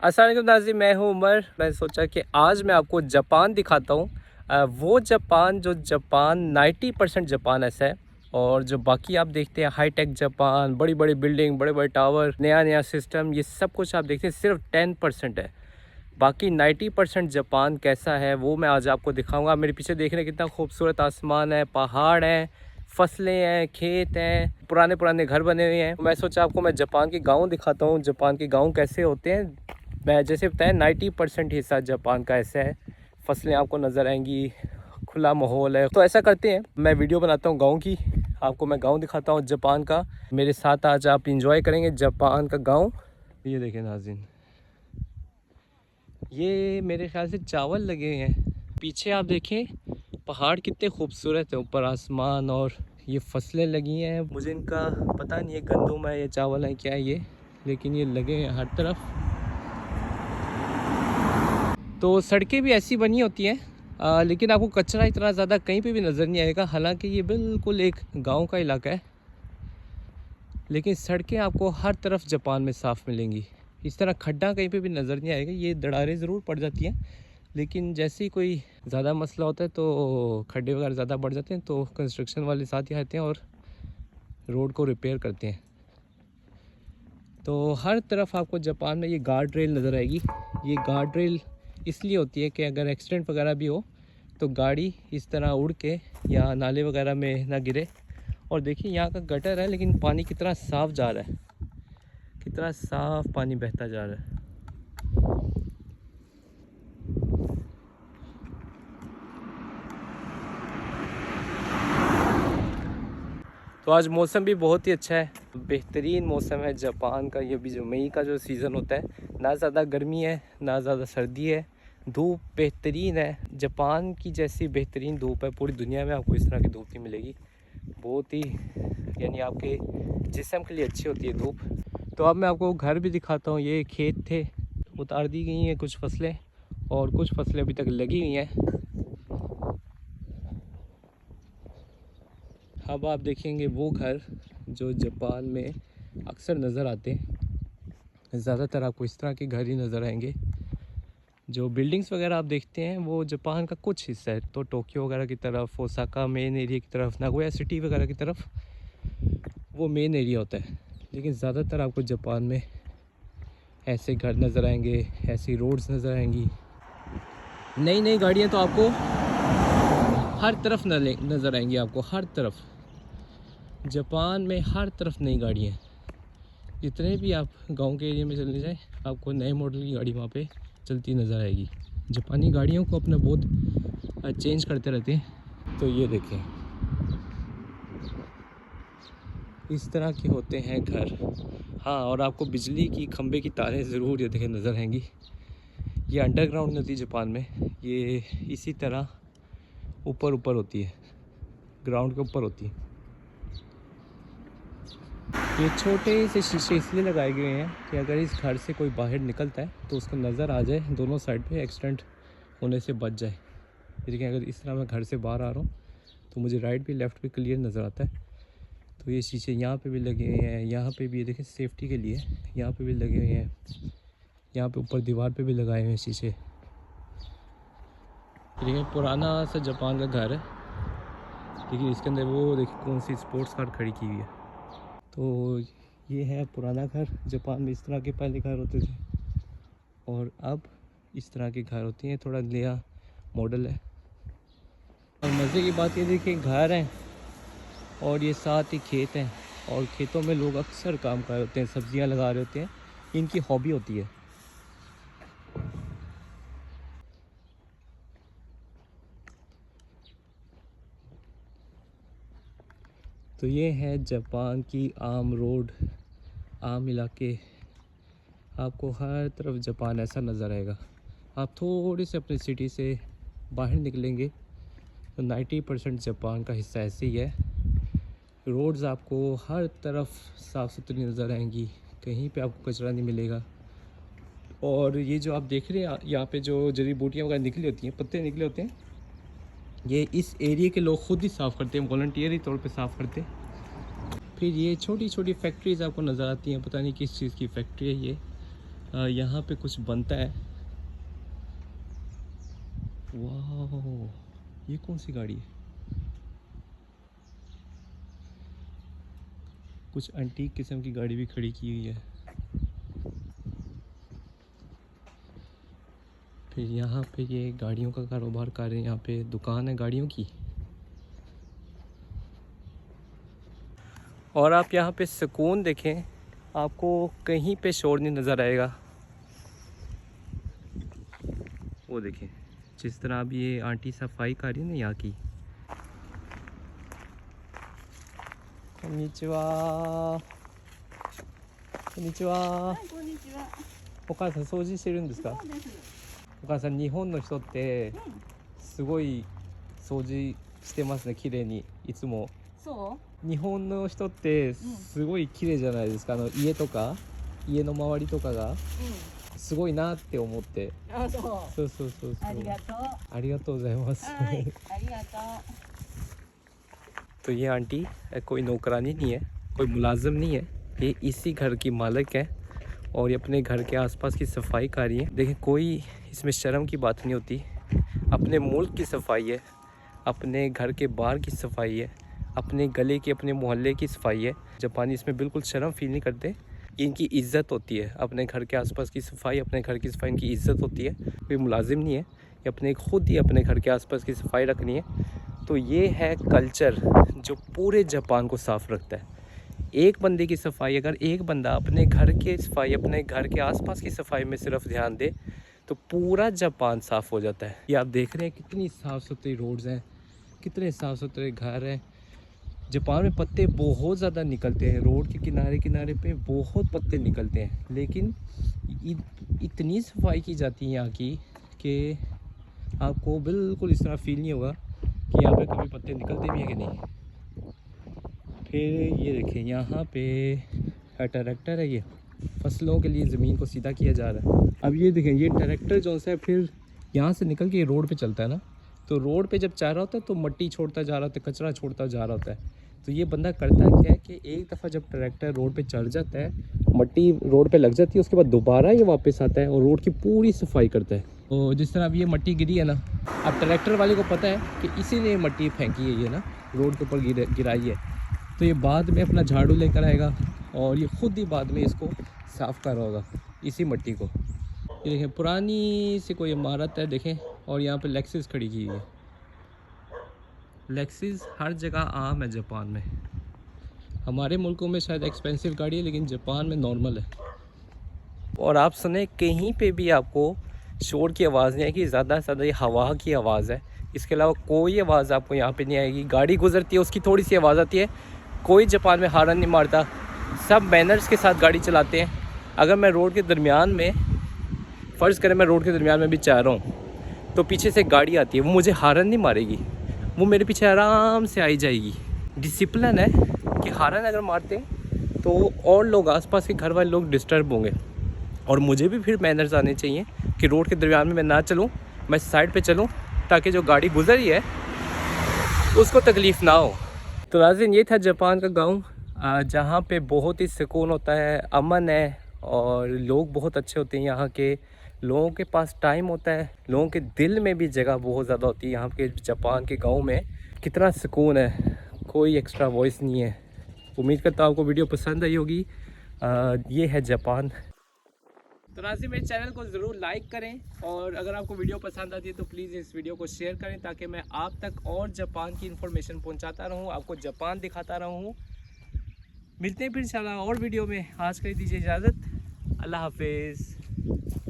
अस्सलाम वालेकुम नाज़रीन, मैं हूं उमर। मैं सोचा कि आज मैं आपको जापान दिखाता हूं। वो जापान जो जापान 90% जापान ऐसा है, और जो बाकी आप देखते हैं हाईटेक जापान, बड़ी बड़ी बिल्डिंग, बड़े बड़े टावर, नया नया सिस्टम, ये सब कुछ आप देखते हैं सिर्फ 10% है। बाकी 90% जापान कैसा है वो मैं आज आपको दिखाऊंगा। मेरे पीछे देख रहे हैं कितना खूबसूरत आसमान है, पहाड़ हैं, फसलें हैं, खेत हैं, पुराने पुराने घर बने हुए हैं। मैं सोचा आपको मैं जापान के गांव दिखाता हूँ, जापान के गांव कैसे होते हैं। मैं जैसे बताया 90% हिस्सा जापान का ऐसा है। फसलें आपको नज़र आएंगी, खुला माहौल है। तो ऐसा करते हैं, मैं वीडियो बनाता हूँ गाँव की, आपको मैं गाँव दिखाता हूँ जापान का। मेरे साथ आज आप इंजॉय करेंगे जापान का गाँव। ये देखें नाज़रीन, ये मेरे ख्याल से चावल लगे हुए हैं। पीछे आप देखें पहाड़ कितने खूबसूरत है, ऊपर आसमान, और ये फसलें लगी हैं। मुझे इनका पता नहीं है गंदम है या चावल है क्या है ये, लेकिन ये लगे हैं हर तरफ। तो सड़कें भी ऐसी बनी होती हैं, लेकिन आपको कचरा इतना ज़्यादा कहीं पे भी नज़र नहीं आएगा। हालांकि ये बिल्कुल एक गांव का इलाका है, लेकिन सड़कें आपको हर तरफ जापान में साफ़ मिलेंगी। इस तरह खड्डा कहीं पे भी नज़र नहीं आएगा। ये दरारें ज़रूर पड़ जाती हैं, लेकिन जैसे ही कोई ज़्यादा मसला होता है तो खड्डे वगैरह ज़्यादा बढ़ जाते हैं, तो कंस्ट्रक्शन वाले साथ ही आते हैं और रोड को रिपेयर करते हैं। तो हर तरफ आपको जापान में ये गार्ड रेल नज़र आएगी। ये गार्ड रेल इसलिए होती है कि अगर एक्सीडेंट वगैरह भी हो तो गाड़ी इस तरह उड़ के या नाले वगैरह में ना गिरे। और देखिए यहाँ का गटर है, लेकिन पानी कितना साफ़ जा रहा है, कितना साफ़ पानी बहता जा रहा है। तो आज मौसम भी बहुत ही अच्छा है, बेहतरीन मौसम है जापान का। ये भी जो मई का जो सीज़न होता है, ना ज़्यादा गर्मी है ना ज़्यादा सर्दी है, धूप बेहतरीन है। जापान की जैसी बेहतरीन धूप है पूरी दुनिया में आपको इस तरह की धूप नहीं मिलेगी। बहुत ही यानी आपके जिस्म के लिए अच्छी होती है धूप। तो अब मैं आपको घर भी दिखाता हूँ। ये खेत थे, उतार दी गई हैं कुछ फसलें, और कुछ फसलें अभी तक लगी हुई हैं। अब आप देखेंगे वो घर जो जापान में अक्सर नज़र आते हैं। ज़्यादातर आपको इस तरह के घर ही नज़र आएंगे। जो बिल्डिंग्स वगैरह आप देखते हैं वो जापान का कुछ हिस्सा है, तो टोक्यो वगैरह की तरफ, ओसाका मेन एरिया की तरफ, नागोया सिटी वगैरह की तरफ वो मेन एरिया होता है। लेकिन ज़्यादातर आपको जापान में ऐसे घर नज़र आएंगे, ऐसी रोड्स नज़र आएंगी। नई नई गाड़ियाँ तो आपको हर तरफ नज़र आएंगी, आपको हर तरफ। जापान में हर तरफ नई गाड़ियाँ हैं। जितने भी आप गांव के एरिया में चलने जाएं, आपको नए मॉडल की गाड़ी वहाँ पे चलती नज़र आएगी। जापानी गाड़ियों को अपना बहुत चेंज करते रहते हैं। तो ये देखें, इस तरह के होते हैं घर। हाँ, और आपको बिजली की खंभे की तारें ज़रूर ये देखें नज़र आएंगी। ये अंडरग्राउंड नदी जापान में, ये इसी तरह ऊपर ऊपर होती है, ग्राउंड के ऊपर होती है। ये छोटे से शीशे इसलिए लगाए गए हैं कि अगर इस घर से कोई बाहर निकलता है तो उसको नज़र आ जाए, दोनों साइड पे एक्सीडेंट होने से बच जाए। लेकिन अगर इस तरह मैं घर से बाहर आ रहा हूँ तो मुझे राइट भी लेफ़्ट भी क्लियर नज़र आता है। तो ये शीशे यहाँ पे भी लगे हुए हैं, यहाँ पे भी ये देखें सेफ्टी के लिए, यहाँ पे भी लगे हुए हैं, यहाँ पे ऊपर दीवार पे भी लगाए हुए हैं शीशे। देखिए पुराना सा जापान का घर है, लेकिन इसके अंदर वो देखिए कौन सी स्पोर्ट्स कार खड़ी की हुई है। तो ये है पुराना घर। जापान में इस तरह के पहले घर होते थे, और अब इस तरह के घर होते हैं, थोड़ा नया मॉडल है। और मज़े की बात ये देखिए, घर हैं और ये साथ ही खेत हैं, और खेतों में लोग अक्सर काम कर रहे होते हैं, सब्जियां लगा रहे होते हैं, इनकी हॉबी होती है। तो ये है जापान की आम रोड, आम इलाके। आपको हर तरफ जापान ऐसा नज़र आएगा। आप थोड़ी से अपनी सिटी से बाहर निकलेंगे तो 90% जापान का हिस्सा ऐसे ही है। रोड्स आपको हर तरफ साफ़ सुथरी नज़र आएंगी, कहीं पे आपको कचरा नहीं मिलेगा। और ये जो आप देख रहे हैं यहाँ पे जो जड़ी बूटियाँ वगैरह निकली होती हैं, पत्ते निकले होते हैं, ये इस एरिया के लोग खुद ही साफ़ करते हैं, वॉलंटियरी तौर पे साफ़ करते हैं। फिर ये छोटी छोटी फैक्ट्रीज़ आपको नज़र आती हैं, पता नहीं किस चीज़ की फैक्ट्री है ये। यहाँ पे कुछ बनता है। वाह, ये कौन सी गाड़ी है? कुछ एंटीक किस्म की गाड़ी भी खड़ी की हुई है। फिर यहाँ पे ये गाड़ियों का कारोबार कर रहे हैं, यहाँ पे दुकान है गाड़ियों की। और आप यहाँ पे सुकून देखें, आपको कहीं पे शोर नहीं नज़र आएगा। वो देखें जिस तरह अब ये आंटी सफाई कर रही है ना यहाँ की। कोन्निचिवा, कोन्निचिवा। こんにちは。お母さん掃除してるんですか？そうです。お母さん、日本の人ってすごい掃除してますね、綺麗に。いつもそ日本の人ってすごい綺麗じゃないですか。家とか家の周りとかがう？すごいなって思って。あ、そう。そうそうそうそう。ありがとう。ありがとうございます。はい、ありがと तो ये आंटी कोई नौकरानी नहीं है, कोई मुलाजिम नहीं है, ये इसी घर की मालिक है और ये अपने घर के आसपास की सफाई कर रही है। देखिए कोई इसमें शर्म की बात नहीं होती। अपने मुल्क की सफाई है, अपने घर के बाहर की सफाई है, अपने गले की, अपने मोहल्ले की सफाई है। जापानी इसमें बिल्कुल शर्म फील नहीं करते। इनकी इज़्ज़त होती है, अपने घर के आसपास की सफाई, अपने घर की सफाई इनकी इज़्ज़त होती है। कोई मुलाजिम नहीं है, ये अपने खुद ही अपने घर के आसपास की सफाई रखनी है। तो ये है कल्चर जो पूरे जापान को साफ़ रखता है। एक बंदे की सफाई, अगर एक बंदा अपने घर की सफाई, अपने घर के आसपास की सफाई में सिर्फ ध्यान दे तो पूरा जापान साफ़ हो जाता है। ये आप देख रहे हैं कितनी साफ़ सुथरी रोड्स हैं, कितने साफ़ सुथरे घर हैं। जापान में पत्ते बहुत ज़्यादा निकलते हैं, रोड के किनारे किनारे पे बहुत पत्ते निकलते हैं, लेकिन इतनी सफाई की जाती है यहाँ की कि आपको बिल्कुल इस तरह फील नहीं होगा कि यहाँ पे कभी पत्ते निकलते भी हैं कि नहीं। फिर ये देखें यहाँ पे ट्रैक्टर है, ये फसलों के लिए ज़मीन को सीधा किया जा रहा है। अब ये देखें ये ट्रैक्टर जो है फिर यहाँ से निकल के रोड पे चलता है ना, तो रोड पे जब जा रहा होता है तो मिट्टी छोड़ता जा रहा होता है, कचरा छोड़ता जा रहा होता है। तो ये बंदा करता क्या है कि एक दफ़ा जब ट्रैक्टर रोड पे चढ़ जाता है, मिट्टी रोड पे लग जाती है, उसके बाद दोबारा ये वापस आता है और रोड की पूरी सफाई करता है। तो जिस तरह अब ये मिट्टी गिरी है ना, अब ट्रैक्टर वाले को पता है कि इसीलिए मिट्टी फेंकी है ये ना, रोड के ऊपर गिराई है। तो ये बाद में अपना झाड़ू लेकर आएगा और ये खुद ही बाद में इसको साफ़ कर रहा होगा इसी मिट्टी को। ये देखें पुरानी सी कोई इमारत है देखें, और यहाँ पे लेक्सिस खड़ी की हुई है। लेक्सिस हर जगह आम है जापान में। हमारे मुल्कों में शायद एक्सपेंसिव गाड़ी है, लेकिन जापान में नॉर्मल है। और आप सुने कहीं पे भी आपको शोर की आवाज़ नहीं आएगी, ज़्यादा से ज़्यादा ये हवा की आवाज़ है, इसके अलावा कोई आवाज़ आपको यहाँ पे नहीं आएगी। गाड़ी गुजरती है उसकी थोड़ी सी आवाज़ आती है, कोई जापान में हॉर्न नहीं मारता, सब मैनर्स के साथ गाड़ी चलाते हैं। अगर मैं रोड के दरमियान में, फ़र्ज़ करें मैं रोड के दरमियान में भी जा रहा हूँ तो पीछे से गाड़ी आती है, वो मुझे हॉर्न नहीं मारेगी, वो मेरे पीछे आराम से आई जाएगी। डिसिप्लिन है कि हॉर्न अगर मारते हैं तो और लोग, आसपास के घर वाले लोग डिस्टर्ब होंगे। और मुझे भी फिर मैनर्स आने चाहिए कि रोड के दरमियान में मैं ना चलूँ, मैं साइड पे चलूँ, ताकि जो गाड़ी गुजरी है उसको तकलीफ़ ना हो। तो नाज़रीन ये था जापान का गांव, जहाँ पे बहुत ही सुकून होता है, अमन है और लोग बहुत अच्छे होते हैं। यहाँ के लोगों के पास टाइम होता है, लोगों के दिल में भी जगह बहुत ज़्यादा होती है। यहाँ के जापान के गाँव में कितना सुकून है, कोई एक्स्ट्रा वॉइस नहीं है। उम्मीद करता हूँ आपको वीडियो पसंद आई होगी। ये है जापान। तो नाज़रीन मेरे चैनल को ज़रूर लाइक करें, और अगर आपको वीडियो पसंद आती है तो प्लीज़ इस वीडियो को शेयर करें, ताकि मैं आप तक और जापान की इन्फॉर्मेशन पहुंचाता रहूं, आपको जापान दिखाता रहूं। मिलते हैं फिर इंशाल्लाह और वीडियो में। आज के लिए दीजिए इजाज़त। अल्लाह हाफिज़।